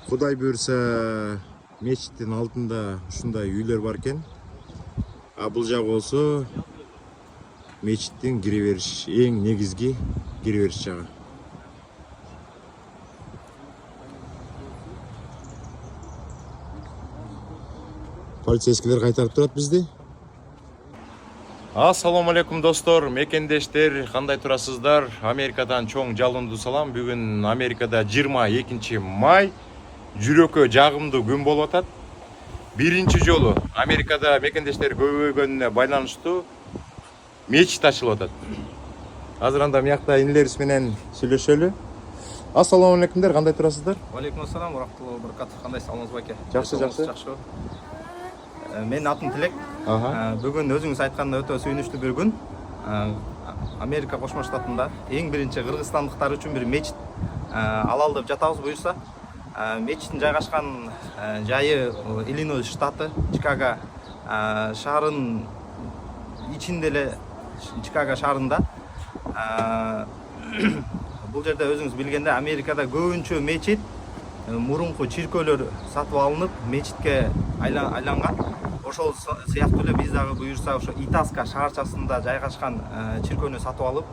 Кудай буйрса мечиттин алдында ушундай үйлөр бар экен. А бул жак болсо мечиттин кире бериш, эң негизги кире бериш жагы. Полицейскийлер кайтарып турат бизди. Ассаламу алейкум достор, мекендештер, кандай турасыздар? Америкадан чоң жалындуу салам. Бүгүн Америкада 22 май жүрөккө жагымдуу күн болуп атат. Биринчи жолу Америкада мекендештер көбөйгөнүнө байланыштуу мечит ачылып атат. Азыр анда мыякта инилерибиз менен сүйлөшөлү. Ассаламу алейкумдер, кандай турасыздар? Алейкум ассалам ва рахматуллахи ва баракатух. Кандай саламыңыз баке? Жакшы. Менин атым Тилек. Бүгүн өзүңүз айткандай өтө сүйүнүчтүү бир күн. Америка Кошмо Штатында эң биринчи кыргызстандыктар үчүн бир мечит алалы деп жатабыз буюрса. Мечиттин жайгашкан жайы Иллинойс штаты, Чикаго шаарынын ичинде эле, Чикаго шаарында. Бул жерде өзүңүз билгендей Америкада көбүнчө мечит мурунку чиркөөлөр сатып алынып, мечитке айланган. Ошол сыяктуу эле биз дагы буюрса ошо Итаска шаарчасында жайгашкан чиркөөнү сатып алып,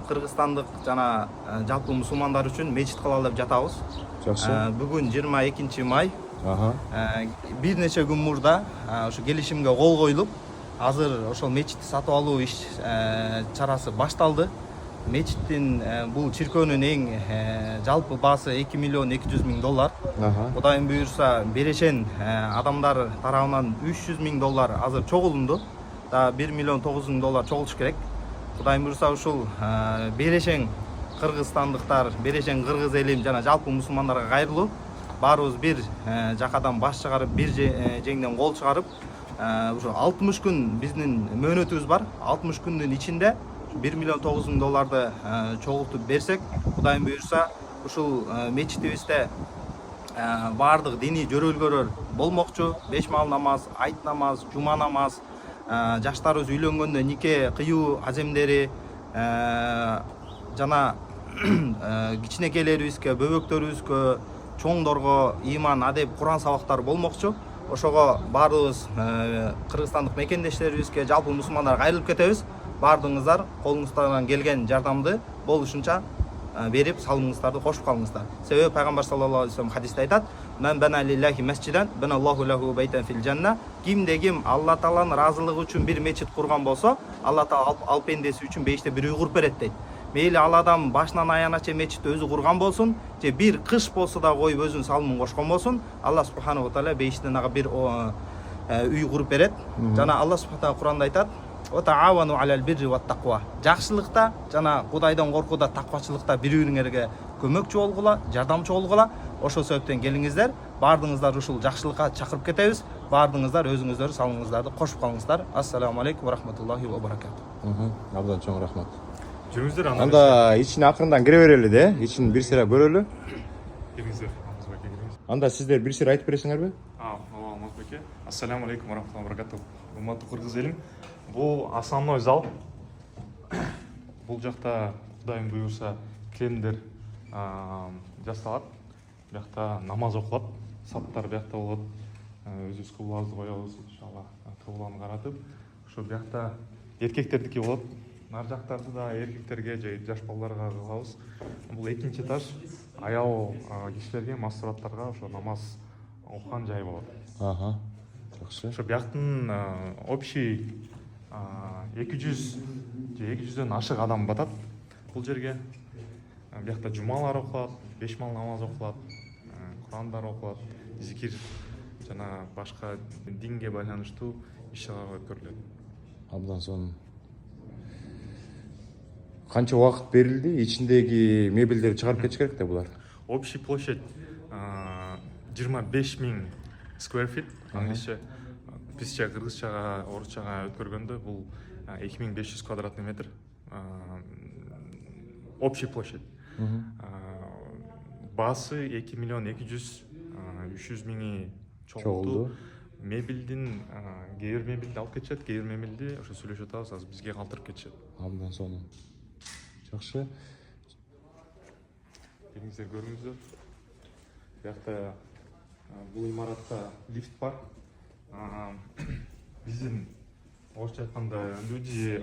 кыргызстандык жана жалпы мусулмандар үчүн мечит кылалы деп жатабыз. Жакшы. Бүгүн 22 май. Бир нече күн мурда ошо келишимге кол коюлуп, азыр ошол мечитти сатып алуу иш чарасы башталды. Мечиттин бул чиркөөнүн эң жалпы баасы $2,200,000. Кудайым буйрса берешен адамдар тарабынан $300,000 азыр чогулунду. Да $1,900,000 чогулуш керек. Кудайым буйрса ушул берешен кыргызстандыктар, берешен кыргыз элим жана жалпы мусулмандарга кайрылуу. Баарыбыз бир жакадан баш чыгарып, бир жеңден кол чыгарып, ушу 60 күн биздин мөөнөтүбүз бар. 60 күндүн ичинде $1,900,000 чогултуп берсек, Кудайым буйрса ушул мечитибизде баардык диний жөрөлгөлөр болмокчу. 5 маал намаз, айт намаз, жума намаз, жаштарыбыз үйлөнгөндө нике кыюу аземдери жана кичинекейлерибизге, бөбөктөрүбүзгө, чоңдорго иман, адеп, Куран сабактары болмокчу. Ошого баарыбыз кыргызстандык мекендештерибизге, жалпы мусулмандарга кайрылып кетебиз. Бардыңыздар колуңуздардан келген жардамды болушунча берип, салымыңыздарды кошуп калыңыздар. Себеби пайгамбар саллаллаху алейхи вассалам хадисте айтат: "Мен бана лиллахи масжидан, бана Аллаху лаху байтан фил жанна." Кимде ким Алла тааланын ыраазылыгы үчүн бир мечит курган болсо, Алла таала ал пендеси үчүн бейиште бир үй куруп берет дейт. Мейли ал адам башынан аягына чейин мечитти өзү курган болсун, же бир кыш болсо да коюп өзүнүн салымын кошкон болсун, Алла субханаху таала бейиштен ага бир үй куруп берет. Жана Алла субханаху таала Куранда айтат: "Отаавану алал бирри ва тақва." Жакшылыкта жана Кудайдан коркууда, таквачылыкта бири-бириңерге көмөкчү болгула, жардамчы болгула. Ошол себептен келиңиздер, бардыңыздар ушул жакшылыкка чакырып кетебиз. Бардыңыздар өзүңүздөр салымыңыздарды кошуп калыңыздар. Ассаламу алейкум ва рахматуллахи ва баракатух. Абдан чоң рахмат. Жүрүңүздөр Анда ичине акырындан кире берели де, ичин бир сыйра көрөлү. Келиңиздер. Анда сиздер бир сыйра айтып бересиңерби? Мазбеке. Ассаламу алейкум ва рахматуллахи ва баракатух. Урматтуу кыргыз элим. Бул основной зал. Бул жакта Кудайым буйрса киремдер жасалат. Бuyakta намаз окулат, саптар бuyakта болот. Өзүбүз кыблабызды коебуз, иншалла, кыбланы каратып. Ошо бuyakта эркектердики болот. Нар жактарды да эркектерге же жаш балдарга кылабыз. Бул экинчи этаж аял кишилерге, мастураттарга ошо намаз окуган жай болот. Жакшы. Ошо бuyактын общий 200 же 200дөн ашык адам батат бул жерге. Бuyakта жумалар окулат, 5 маал намаз окулат, Курандар окулат, зикир жана башка динге байланыштуу иш-чаралар өткөрүлөт. Абдан сонун. Канча убакыт берилди? Ичиндеги мебелдерди чыгарып кетиш керек да булар. Общий площадь 25,000 square feet. Англисче, бизче кыргызчага, орусчага өткөргөндө бул 2500 квадратный метр. Общий площадь. Басы 2,200,000 чогулду. Мебелдин кээ бир мебелди алып кетишет, кээ бир мебелди ошо сүйлөшүп атабыз, азыр бизге калтырып кетишет. Абдан сонун. Жакшы. Келиңиздер көрүңүздөр. Биякта бул имаратта лифт бар. Биздин орусча айтканда люди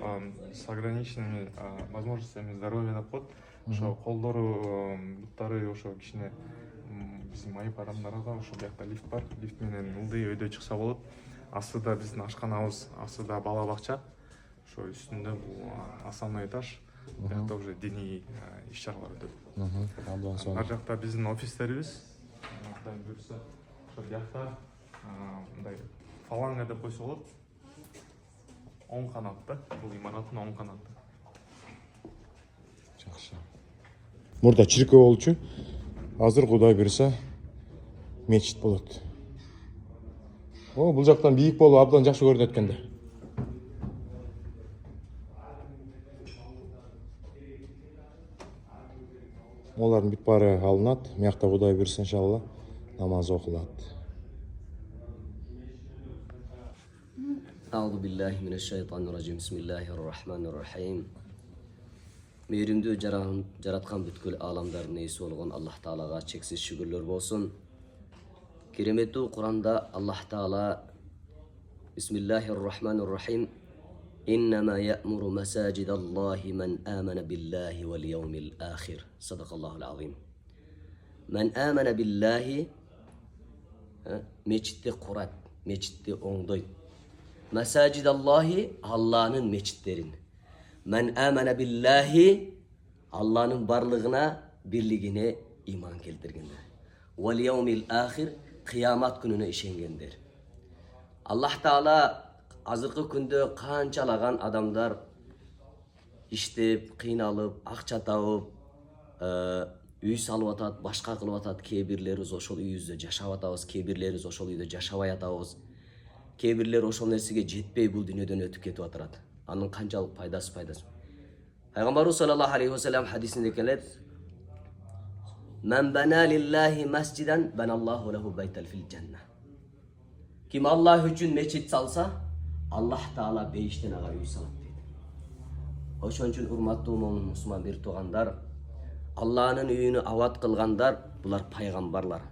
с ограниченными возможностями здоровья деп коет. Ошо колдору, буттары ошо кичине биздин майып адамдарга ошо биякта лифт бар. Лифт менен ылдый өйдө чыкса болот. Астыда биздин ашканабыз, астыда бала бакча. Ошо үстүндө бул основной этаж. Биякта уже диний иш-чаралар өтөт. Абдан сонун. Ар жакта биздин офистерибиз. Кудай буйрса, ошо биякта мындай фаланга деп койсо болот. Оң канатта, бул имараттын оң канаты. Жакшы. Мурда чиркөө болчу. Азыр Кудай буйрса мечит болот. Бул жактан бийик болуп абдан жакшы көрүнөт экенде. Олардын бүт баары алынат. Мыякта Кудай буйрса иншалла намаз окулат. أعوذ بالله من الشيطان الرجيم بسم الله الرحمن الرحيم Мейримдүү жараткан бүткүл ааламдардын ээси болгон Аллах Таалага чексиз шүгүрлөр болсун. Кереметтүү Куранда Аллах Таала Бисмиллахир-рахманир-рахим Иннама я'муру масаджидаллахи ман амана биллахи вал яумил ахир. Садакаллахул азим. Ман амана биллахи мечитти курат, мечитти оңдойт. Масаджидаллахи Аллах'нын мечиттерин. Men amene billahi Allah'ın varlığına, birliğine iman keltirgenler. Vel yevmil ahir kıyamet gününe işengenler. Allah Teala azırkı günde kançalagan adamlar iştep, kıynalıp, akça taup, üy salıp atat, başka kılıp atat, kebirleriz oşol üyüzde yaşap atabız, kebirleriz oşol üyde yaşabay atabız. Kebirler oşol nersege jetpey bul dünyadan ötüp ketip atarat. Anın kançalık paydası. Peygamberimiz sallallahu aleyhi ve sellem hadisinde kellet. Men bana lillahi mesciden benallahu lehu beytel fil cennet. Kim Allah için meçit salsa Allah Teala beyişten ağa üy salıp deydi. Oşon üçün urmatlı Müslüman bir tuğandar Allah'ın üyünü avat kılgandar bular paygambarlar.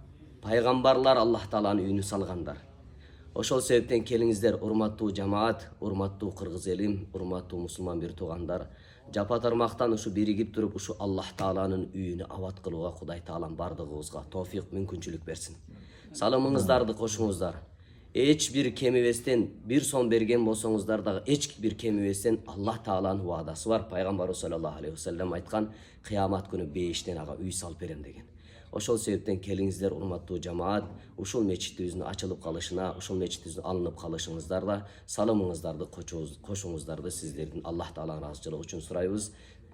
Paygambarlar Allah Teala'nın üyünü salgandar. Oşol sebepten kelingizler urmatlı cemaat, urmatlı Kırgız elim, urmatlı Müslüman bir tuğandar. Japa tarmaqtan uşu birigip turup uşu Allah Taala'nın üyünü avat kılууга Kuday Taalam bardığыбызга tawfiq мүмкүнчүлүк берсин. Салымыңыздарды кошуңуздар. Эч бир кемибестен бир сон берген болсоңуздар дагы эч бир кемибестен Allah Taala'нын ваадасы бар. Пайгамбарыбыз саллаллаху алейхи ва саллям айткан кыямат күнү бейиштен ага үй салып берем деген. Ошол себептен келиңиздер урматтуу жамаат, ушул мечитибиздин ачылып калышына, ушул мечитибиздин алынып калышыңыздарда салымыңыздарды кошуңуздарды сиздердин Аллах Тааланын ыраазычылыгы үчүн сурайбыз.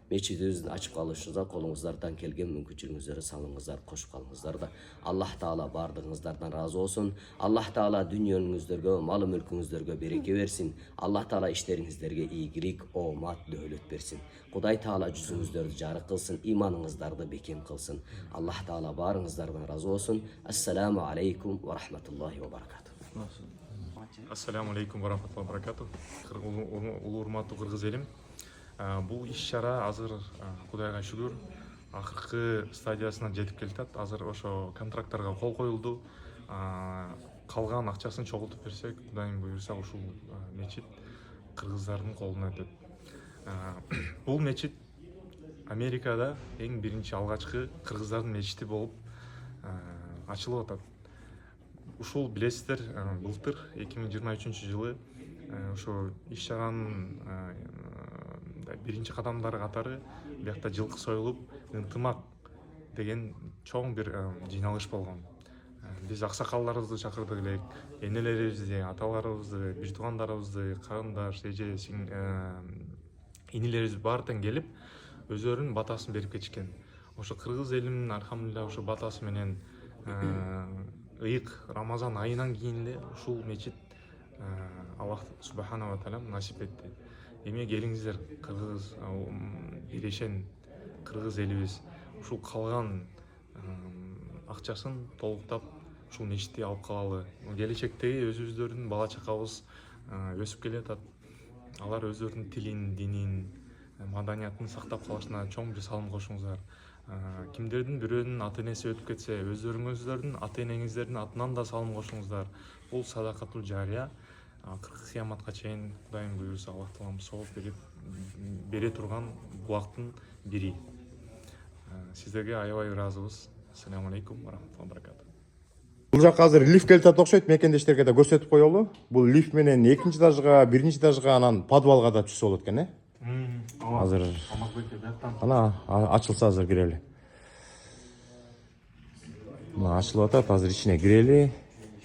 Мечитибиздин ачып калышыңызга колуңуздардан келген мүмкүнчүлүгүңүздөрдү салыңыздар, кошуп калыңыздар да. Аллах Таала бардыгыңыздардан разы болсун. Аллах Таала дүнүйөңүздөргө, малы мүлкүңүздөргө береке берсин. Аллах Таала иштериңиздерге ийгилик, оомат, дөөлөт берсин. Кудай Таала жүзүңүздөрдү жарык кылсын, иманыңыздарды бекем кылсын. Аллах Таала барыңыздардан разы болсун. Ассаламу алейкум ва рахматуллахи ва баракатух. Ассаламу алейкум ва рахматуллахи ва баракатух. Улуу урматтуу кыргыз элим. Бул иш-чара азыр Кудайга шүгүр акыркы стадиясына жетип келатат. Азыр ошо контракттарга кол коюлду. Калган акчасын чогултуп берсек, Кудайым буйрса ушул мечит кыргыздардын колуна өтөт. Бул мечит Америкада эң биринчи алгачкы кыргыздардын мечити болуп ачылып атат. Ушул билесиздер, былтыр 2023-жылы ошо иш-чаранын биринчи кадамдары катары биякта жылкы союлуп, ынтымак деген чоң бир жыйналыш болгон. Биз аксакалдарыбызды чакырдык элек, энелерибизди, аталарыбызды, бир туугандарыбызды, карындаш, эже, инилерибиз баардыгы келип, өздөрүнүн батасын берип кетишкен. Ошо кыргыз элинин алхамдулилля ошо батасы менен ыйык Рамазан айынан кийин эле ушул мечит Аллах субхана ва таала насип этти. Эми келиңиздер, кыргыз бирешен кыргыз элибиз ушул калган акчасын толуктап ушул мечитти алып калалы. Келечектеги өзүбүздөрдүн бала чакабыз өсүп келатат. Алар өздөрүнүн тилин, динин, маданиятын сактап калышына чоң бир салым кошуңуздар. кимдердин бирөөнүн ата энеси өтүп кетсе өздөрүңүздөрдүн ата энеңиздердин атынан да салым кошуңуздар. Бул садакатул жария. Акыркы кыяматка чейин Кудайым буйруса Аллах таалам сооп бере турган булактын бири. Сиздерге аябай ыраазыбыз. Ассаламу алейкум ва рахматуллахи ва баракатух. Бул жакка азыр лифт келип жатат окшойт, мекендештерге да көрсөтүп коелу. Бул лифт менен 2-этажга, 1-этажга, анан подвалга да түшсө болот экен, Азыр ана ачылса азыр кирели. Мына ачылып атат, азыр ичине кирели.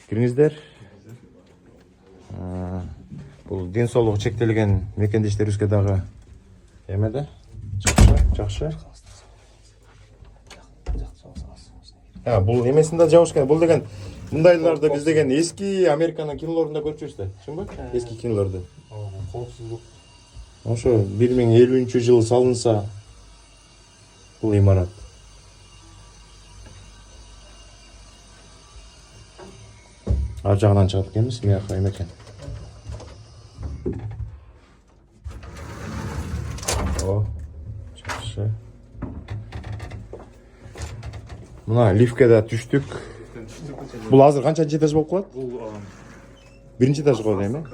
Кириңиздер. Бул ден соолугу чектелген мекендештерибизге дагы эмеде. Жакшы. Бул эмесин да жабыш экен. Бул деген мындайларды биз деген эски Американын кинолорунда көрүп жүрсүз, чынбы? Эски кинолорду. Коопсуздук. Ошо 1050-жылы салынса бул имарат. Ар жагынан чыгат экенбиз, мияка эме экен. Жакшы. Мына лифтке да түштүк. Бул азыр канчанчы этаж болуп калат? Бул 1-этаж го эми?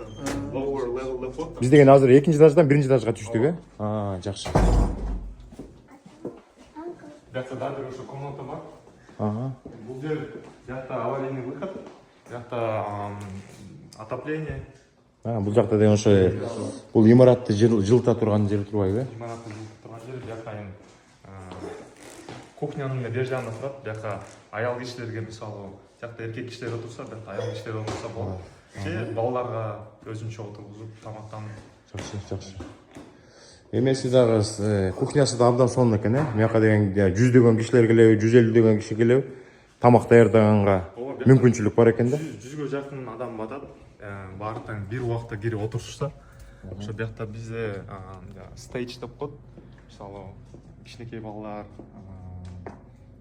lower level деп. Биз деген азыр 2-этаждан 1-этажга түштүк, жакшы. Бияқта дагы ошо комната бар. Бул жер бияқта аварийный выход. Бияқта отопление. Бул жакта деген ошо бул имаратты жылыта турган жер турбайбы? Имаратты жылытып турган жер. Бияқта эми кухнянын бер жагында турат. Бияқта аял кишилерге мисалы, бияқта эркек кишилер отурса, бияқта аял кишилер отурса болот. Же балаларга өзүнчө отургузуп тамактанып. Жакшы. Эмеси дагы кухнясы да абдан сонун экен, Мияка деген 100дөгөн кишилер келеби, 150дөгөн киши келеби. Тамак даярдаганга мүмкүнчүлүк бар экен да. 100га жакын адам батат. Баардыгы бир убакта кирип отурушса. Ошо бияқта бизде стейдж деп коет. Мисалы, кичинекей балалар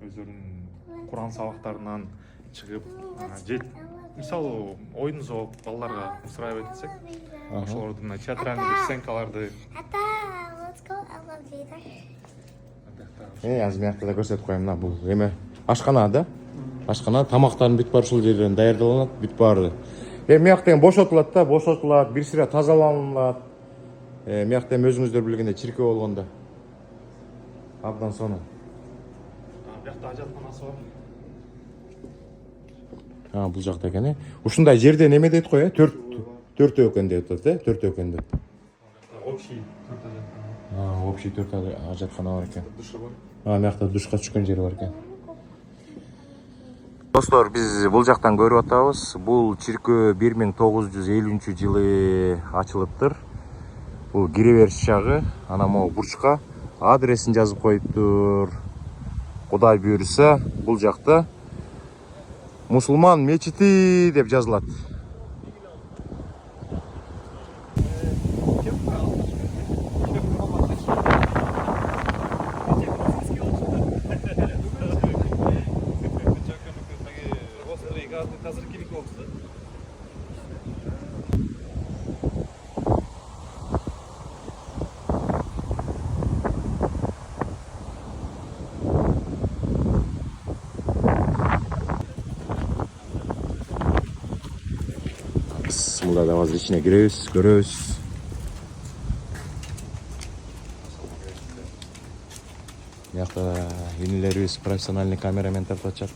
өздөрүнүн Куран сабактарынан чыгып, мисалы, оюн зоок балаларга устраивать этсек, ошолордун театральный сценкаларды. Азыр миякта да көрсөтүп коем, мына бул эме ашкана да. Ашкана тамактарын бүт бар ушул жерден даярдалат, бүт баары. Мияк деген бошотулат, бир сыйра тазаланылат. Мияк деген өзүңүздөр билгендей чиркөө болгондо абдан сонун. Бияқта ажатканасы бар. Бул жакта экен, Ушундай жерден эме дейт го, 4 экен деп атат, 4 экен деп. Общий 4 ажаткана. Общий 4 ажаткана бар экен. Душы бар. Миякта душка түшкөн жери бар экен. Достор, биз бул жактан көрүп атабыз. Бул чиркөө 1950-жылы ачылыптыр. Бул кире бериш жагы, ана могу бурчка адресин жазып коюптур. Кудай буйруса, бул жакта мусулман мечити деп жазылат. Мында да азыр ичине киребиз, көрөбүз. Мыякта инилерибиз профессиональный камерамен тартачат.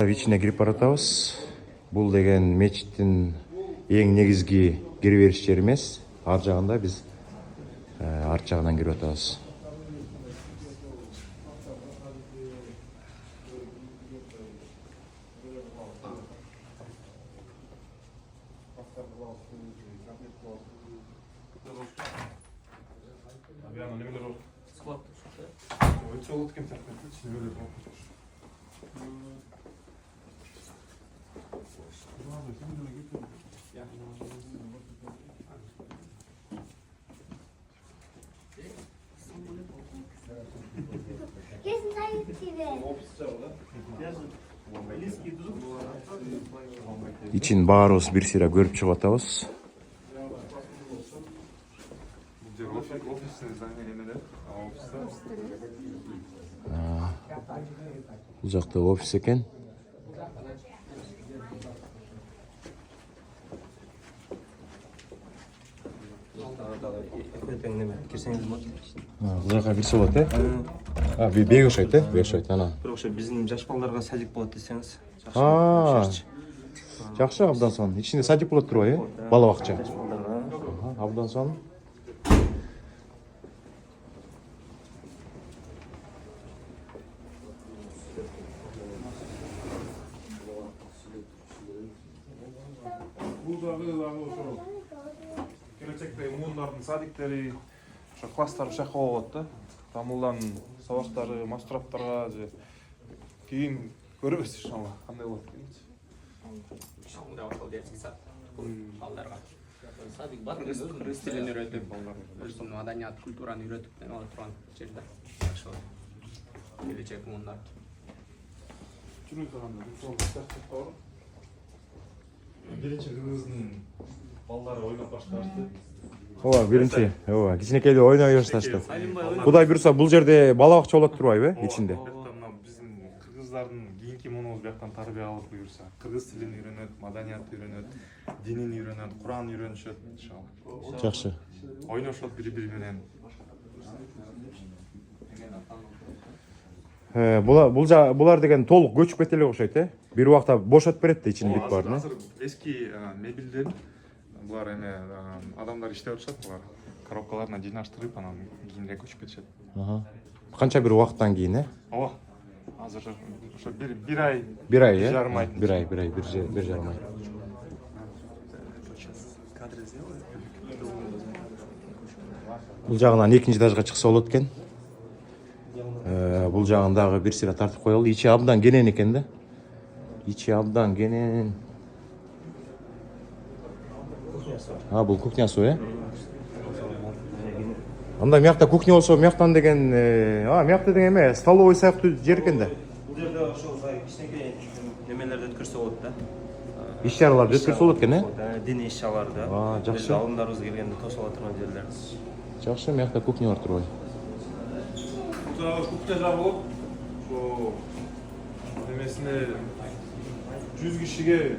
Ичине кирип баратабыз. Бул деген мечиттин эң негизги кире бериш жери эмес. Ар жагында биз арт жагынан кирип атабыз. İçin баарыбыз бир сыйра көрүп чыгып атабыз. Бул жер офис офисный здание эмелер. Офиста. Бул жакта офис экен. Кирсеңиз болот. Бул жака кирсе болот, бек окшойт, бек окшойт. Ана. Бирок ошо биздин жаш балдарга садик болот десеңиз. Жакшы, абдан сонун. Ичинде садик болот турбайбы? Бала бакча. Абдан сонун. Бул дагы ошо келечекте мундардын садиктери, ошо класстар ушакка болот да. Тамылдан сабактары мастураптарга же кийин көрөбүз иншалла кандай болот дейчи. Ошондой ошол детский сад балдарга. Садик бар, кыргыз тилин үйрөтүп, өзүнүн маданият, культураны үйрөтүп неме боло турган жерде. Ошо келечек мундар. Чүрүн каганда бул биринчи кыргыздын балдары ойноп башташты. Ооба, биринчи. Ооба, кичинекейде ойной башташты. Кудай буйрса бул жерде бала бакча болот турбайбы ичинде? Биздин кыргыздардын кийинки муунубуз бияктан тарбия алып буйрса, кыргыз тилин үйрөнөт, маданиятты үйрөнөт, динин үйрөнөт, Куран үйрөнүшөт иншалла. Жакшы. Ойношот бири-бири менен. Булар деген толук көчүп кете элек окшойт, Бир убакта бошотуп берет да ичинин бүт баарын. Азыр эски мебелдер булар эме адамдар иштеп атышат, булар коробкаларына жыйнаштырып анан кийинирээк көчүп кетишет. Канча бир убакыттан кийин, Ооба. Азыр ошо бир ай. Бир ай, жарым ай. Бир жарым ай. Бул жагынан экинчи этажга чыкса болот экен. Бул жагындагы бир сыйра тартып коелу. Ичи абдан кенен экен да. Ичи абдан кенен. Бул кухнясы, Анда мякта кухня болсо, мяктан деген, мякта деген эме, столовый сыяктуу жер экен да. Бул жерде ошол кичинекей немелерди өткөрсө болот да. Иш чараларды өткөрсө болот экен, Диний иш чараларды. Жакшы. Алымдарыбыз келгенде тосула турган жерлер. Жакшы, мякта кухня бар турбай. Кухня жагы болуп, ошо немесине 100 кишиге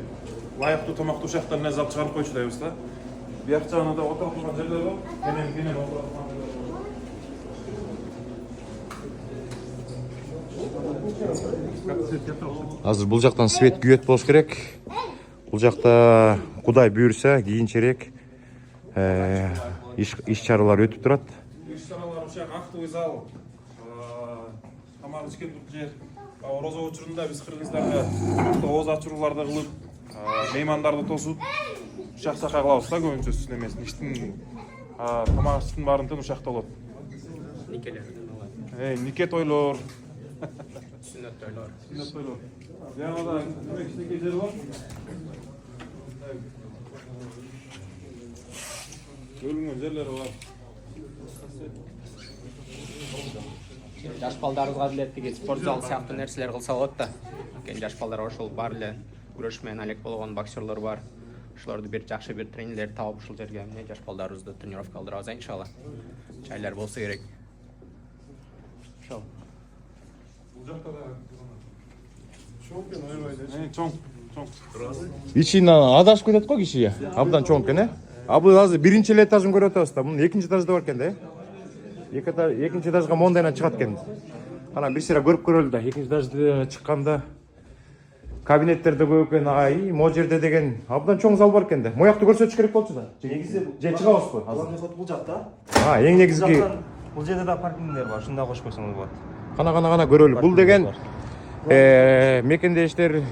лайыктуу тамактуу ушактар нерсе алып чыгарып койчубайбыз да. Бияк жагына да отура турган жерлер бар. Кенен отура турган жерлер бар. Азыр бул жактан свет күйөт болуш керек. Бул жакта Кудай буйрса кийинчерээк иш чаралар өтүп турат. Иш чаралар ушак актовый зал. Тамак ичкен жер. Орозо учурунда биз кыргыздарга ооз ачырууларды кылып, меймандарды тосуп, ушак сака кылабыз да көбүнчө немесин. Иштин тамак иштин баарын ушакта болот. Никелерден алат. Нике тойлор, Сүннөт тойлор. сүннөт тойлор. Жанагыда кичинекей жер бар. Бөлүнгөн жерлери бар. Жаш балдарыбызга деле тиги спорт зал сыяктуу нерселер кылса болот да. Жаш балдар ошол бар эле күрөш менен алек болгон боксерлор бар. Ошолорду бир жакшы бир тренерлер таап ушул жерге жаш балдарыбызды тренировка кылдырабыз иншалла. Жайлар болсо керек. Ошол. Бул жакта да чоң. Ичинен адашып кетет го киши. Абдан чоң экен, Бул азыр биринчи этажын көрүп атабыз да. Мунун экинчи этажда бар экен да. Экинчи этажга мондайынан чыгат экен. Анан бир сыйра көрүп көрөлү да. Экинчи этажда чыкканда кабинеттерде көп экен. Могу жерде деген абдан чоң зал бар экен да. Моякты көрсөтүш керек болчу да. Негизи же чыгабызбы азыр? Бул жакта. Эң негизги Бул жерде да паркингдер бар. Шунда кошуп койсоңуз болот. Кана көрөлү. Бул деген мекендештер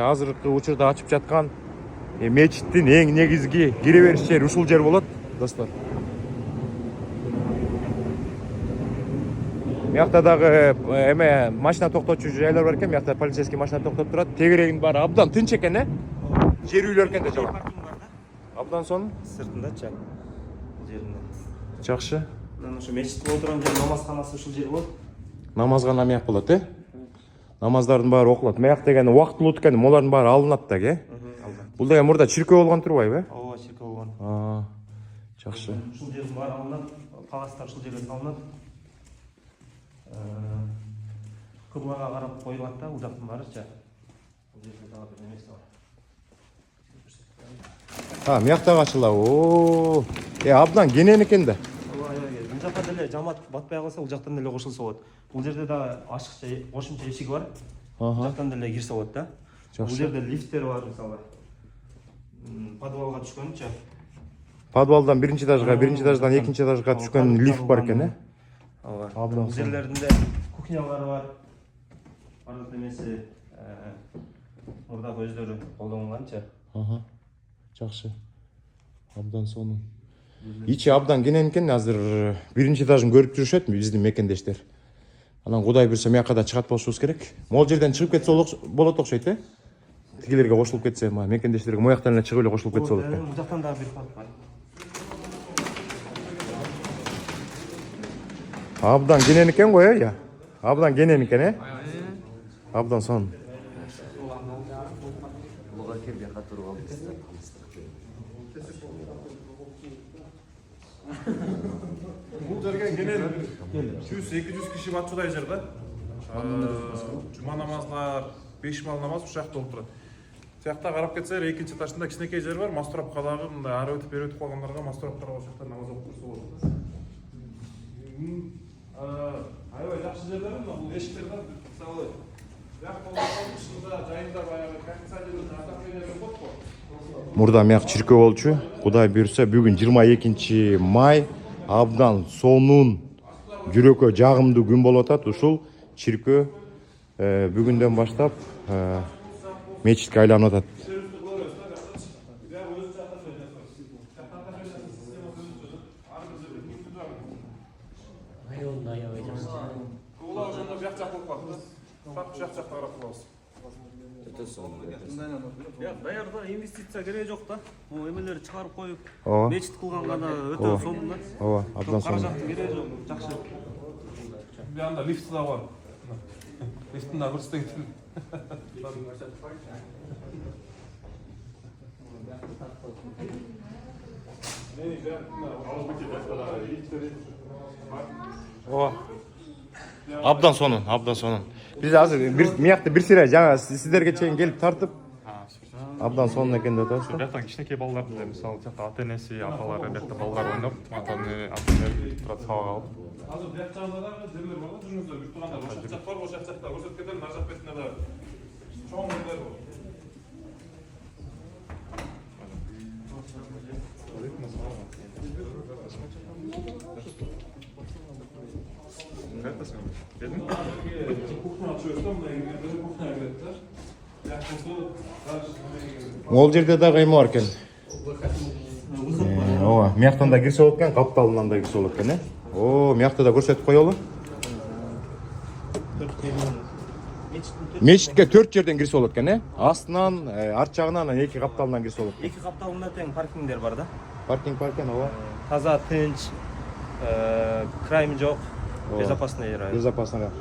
азыркы учурда ачып жаткан мечиттин эң негизги кире бериш жери ушул жер болот, достор. Мякта дагы эме машина токтотчу жайлар бар экен, мякта полицейский машина токтоп турат. Тегерегин баары абдан тынч экен, Жер үйлөр экен да жок. Абдан сонун. Сыртындачы. Жеринде. Жакшы. Мына ошо мечит боло турган жер, намазканасы ушул жер болот. Намазга мyak болот, Намаздардын баары окулат. Мyak деген убактылуу экен, молардын баары алынат да, Бул деген мурда чиркөө болгон турбайбы? Ооба, чиркөө болгон. Жакшы. Ушул жердин баары алынат, кагаздар ушул жерге салынат. Кыблага карап коюлат да, бул жактын баарыча. Бул жерде дагы бир немеси бар. Мыяктагы ачыла. О, абдан кенен экен да. Бул жакка деле жамаат батпай калса, бул жактан деле кошулса болот. Бул жерде дагы ашыкча кошумча эшиги бар. Бул жактан деле кирсе болот да. Бул жерде лифттер бар мисалы. Подвалга түшкөнчө. Подвалдан биринчи этажга, биринчи этаждан экинчи этажга түшкөн лифт бар экен, э? Ооба. Бул жерлеринде кухнялар бар. Бардык немеси мурда өздөрү колдонгонча. Жакшы. Абдан сонун. Ичи абдан кенен экен, азыр биринчи этажын көрүп жүрүшөт биздин мекендештер. Анан Кудай буйрса мыяка да чыгат болушубуз керек. Могул жерден чыгып кетсе болот окшойт, э? Тигилерге кошулуп кетсе, мекендештерге мояктан эле чыгып эле кошулуп кетсе болот экен. Бул жактан дагы бир парк бар. Абдан кенен экен го, э? Абдан кенен экен, э? Абдан сонун. Бул жерге кенен 100-200 киши батчудай жер да. Жума намазына 5 мал намаз ушул жакта болуп турат. Тиякта карап кетсеңер, экинчи этажында кичинекей жер бар, мастрапка дагы мындай ары өтүп бери өтүп калгандарга мастрапкага ошол жакта намаз окуп турса болот. Аябай жакшы жерлер мына бул эшиктерде мисалы жакта болушунда жайында баягы кондиционерлердин отоплениялары болот го. Мурда мыяк чиркөө болчу. Кудай буйрса бүгүн 22 май абдан сонун жүрөккө жагымдуу күн болуп атат. Ушул чиркөө бүгүндөн баштап мечитке айланып атат. Даярда инвестиция кереги жок да. Бул эмелерди чыгарып коюп, Ооба. мечит кылганга да өтө сонун да. Ооба, абдан сонун. Каражаттын кереги жок, жакшы. Bu yanda lift da var. Liftin de burası da gitti. Абдан сонун, абдан сонун. Биз азыр мыякта бир сыйра жаңа сиздерге чейин келип тартып абдан сонун экен деп атабыз. Жактан кичинекей балдарды, мисалы, жакта ата-энеси, апалары, жакта балдар ойноп, ата-энелер турат сабак алып. Азыр бияк жагында да жерлер бар го, жүрүңүздөр, бүт турганда ошол жак бар, ошол жакта көрсөткөндөрдүн ар жак бетинде да чоң жерлер бар. Могул жерде да кыймыл бар экен. Ооба, мыяктан да кирсе болот экен, капталынан да кирсе болот экен, э? О, мыякта да көрсөтүп коелу. Мечитке 4 жерден кирсе болот экен, э? Астынан, арт жагынан, анан 2 капталынан кирсе болот. 2 капталында тең паркингдер бар да. Паркинг бар экен, ооба. Таза, тынч, крайм жок, безопасный жер. Безопасно.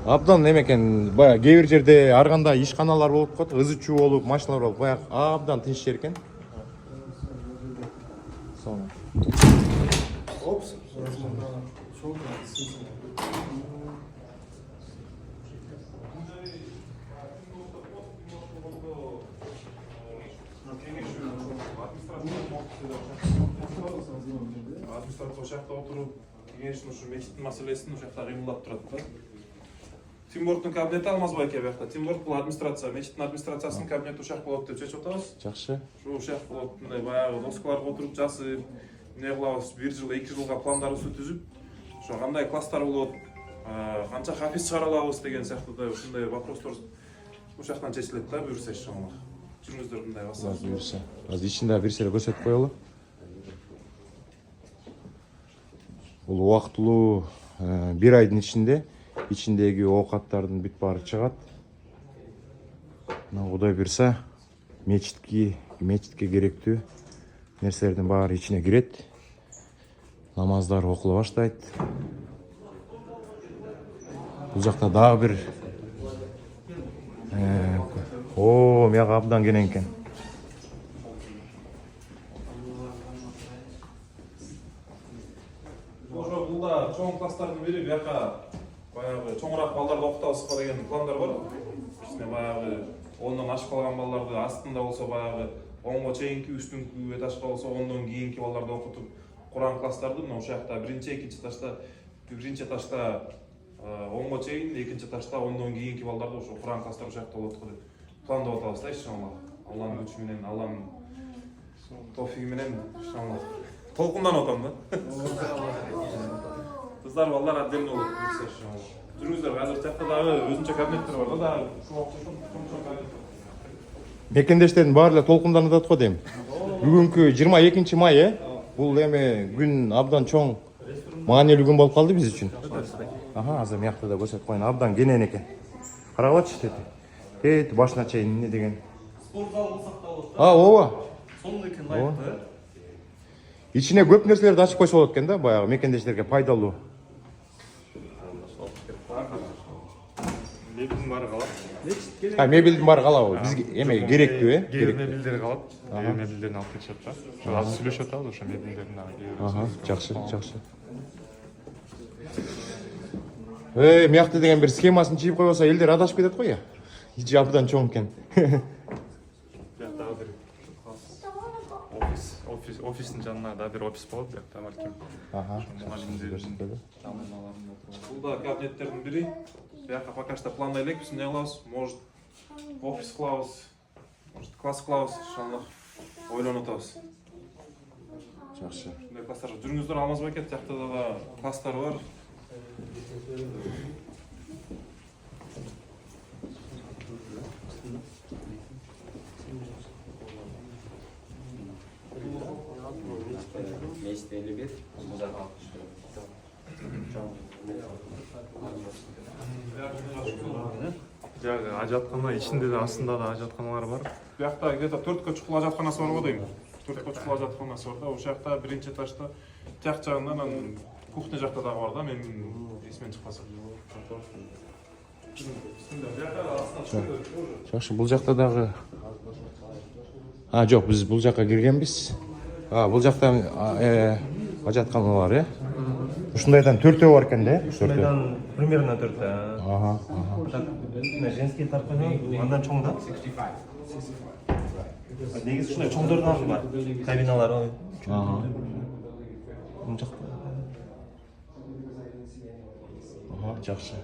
Абдан неме экен, баягы кээ бир жерде ар кандай ишканалар болуп коет, ызы чуу болуп, машиналар болуп, баягы абдан тынч жер экен. Сонун. Опс. Администрация ошакта отуруп, кеңештин ушу мечиттин маселесин ошакта кыймылдап турат да. Тимбордтун кабинети Алмазбай экен биякта. Тимборд бул администрация, мечиттин администрациясынын кабинети ушак болот деп чечип атабыз. Жакшы. Ушак болот, мындай баягы доскаларга отуруп жасып, эмне кылабыз, 1 жыл, 2 жылга пландарыбызды түзүп, ошо кандай класстар болот, канча хафиз чыгара алабыз деген сыяктуу ушундай вопростор ушактан чечилет да, буюрса иншалла. Жүрүңүздөр мындай басса. Буюрса. Азыр ичинде бир сыйра көрсөтүп коелу. Бул убактылуу 1 айдын ичиндеги оокаттардын бүт баары чыгат. Мына Кудай буйрса мечитке керектүү нерселердин баары ичине кирет. Намаздар окула баштайт. Бул жакта дагы бир мяга абдан кенен экен. бияка баягы чоңураак балдарды окутабызга деген пландар бар. Бизде баягы 10дон ашып калган балдарды астында болсо баягы 10го чейинки үстүңкү этажга болсо 10дон кийинки балдарды окутуп Куран класстарды мына ошол жакта биринчи этажда 10го чейин, экинчи этажда 10дон кийинки балдарды ошо Куран класстары ошол жакта болот деп пландап атабыз да иншалла. Алланын күчү менен, Алланын тофиги менен иншалла. Толкундан атам да. Кыздар балдар отдельно болот иншалла. Жүрүңүздөр, азыр жакта дагы өзүнчө кабинеттер бар да, дагы Мекендештердин баары эле толкунданып атат го дейм. Бүгүнкү 22 май бул эми күн абдан чоң маанилүү күн болуп калды биз үчүн. Азыр мыякта да көрсөтүп коеюн, абдан кенен экен. Карагылачы тети. Тети башына чейин эмне деген. Спортзал кылсак да болот. Ооба. Сонун экен лайыктуу. Ичине көп нерселерди ачып койсо болот экен да, баягы мекендештерге пайдалуу. мебелдин баары калат. Мебелдин баары калабы? Бизге эме керектүү, Кээ мебелдери калат. Кээ мебелдерин алып кетишет да. Ошо азыр сүйлөшүп атабыз ошо мебелдерин дагы. Жакшы. Мыякта деген бир схемасын чийип койбосо элдер адашып кетет го я. Ичи абдан чоң экен. Биякта бир офистин жанына да бир офис болот, биякта балким. Мугалимдердин бул да кабинеттердин бири. Бияка пока что планда элекпиз, эмне кылабыз? Может офис кылабыз, может класс кылабыз, иншалла. Ойлонуп атабыз. Жакшы. Ушундай класстар жүрүңүздөр, Алмазбек аке, жакта да класстар бар. Жагы ажаткана ичинде да астында да ажатканалар бар. Биякта где-то 4кө чукул ажатканасы бар го дейм. 4кө чукул ажатканасы бар да. Ошол жакта биринчи этажда тияк жагында анан кухня жакта дагы бар да, менин эсимен чыкпаса. Жакшы, бул жакта дагы жок, биз бул жакка киргенбиз. Бул жакта ажаткана бар, Ушундайдан 4өө бар экен да, Ушундайдан примерно 4. Женский тарканы андан чоң да. Негизи ушундай чоңдор дагы бар. Кабиналар. Мын жакта. Жакшы.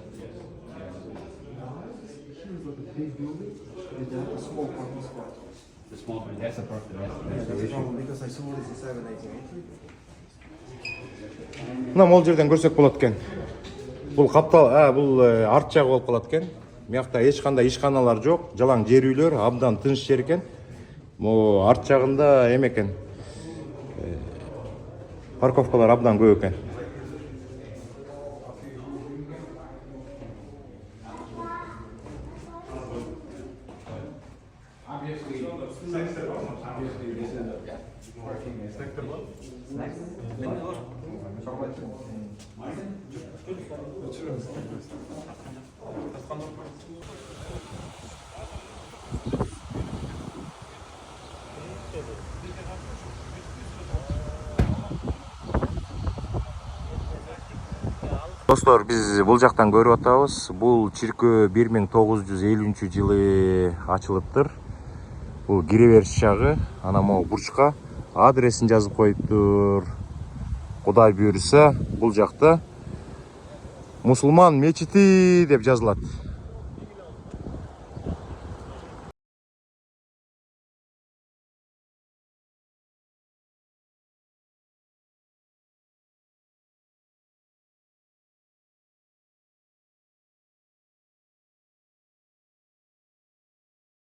Мына могул жерден көрсөк болот экен. Бул каптал, бул арт жагы болуп калат экен. Мыякта эч кандай ишканалар жок, жалаң жер үйлөр, абдан тыныч жер экен. Могу арт жагында эме экен. Парковкалар абдан көп экен. Достор, биз бул жактан көрүп атабыз. Бул чиркөө 1950-жылы ачылыптыр. Бул кире бериш жагы, ана могу бурчка адресин жазып коюптур. Кудай буйруса, бул жакта мусулман мечити деп жазылат.